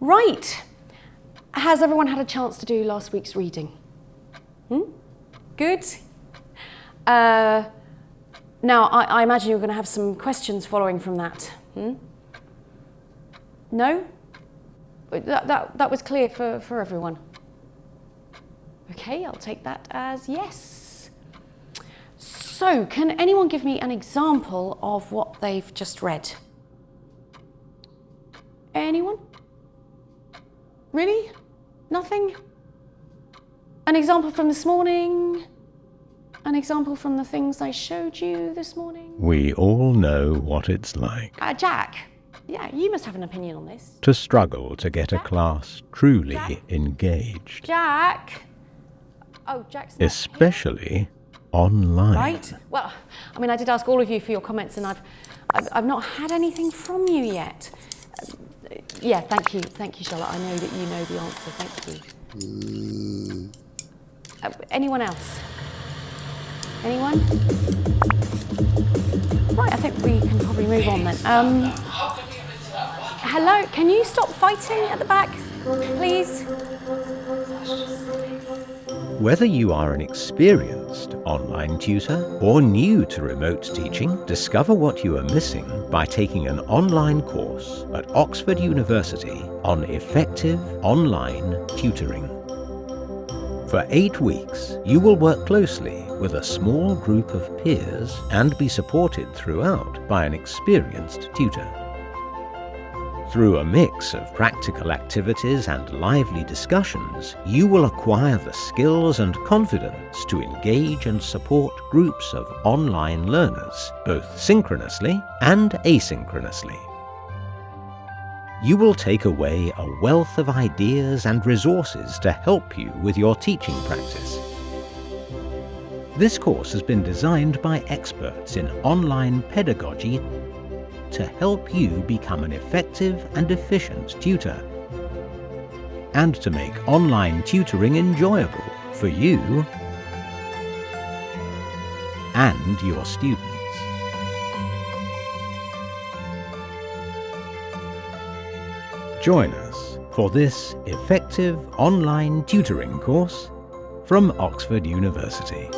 Right. Has everyone had a chance to do last week's reading? Good. Now, I imagine you're going to have some questions following from that. No? That was clear for everyone. Okay, I'll take that as yes. So, can anyone give me an example of what they've just read? Anyone? Really? Nothing? An example from this morning? An example from the things I showed you this morning? We all know what it's like Jack, yeah, you must have an opinion on this. to struggle to get a class truly engaged, Jack? Oh, Jack's not here. especially online. Right? Well, I mean, I did ask all of you for your comments, and I've not had anything from you yet. Yeah, thank you, Charlotte. I know that you know the answer. Thank you. Anyone else? Anyone? Right, I think we can probably move on then. Hello, can you stop fighting at the back, please? Whether you are an experienced online tutor or new to remote teaching, discover what you are missing by taking an online course at Oxford University on Effective Online Tutoring. For 8 weeks, you will work closely with a small group of peers and be supported throughout by an experienced tutor. Through a mix of practical activities and lively discussions, you will acquire the skills and confidence to engage and support groups of online learners, both synchronously and asynchronously. You will take away a wealth of ideas and resources to help you with your teaching practice. This course has been designed by experts in online pedagogy to help you become an effective and efficient tutor, and to make online tutoring enjoyable for you and your students. Join us for this Effective Online Tutoring course from Oxford University.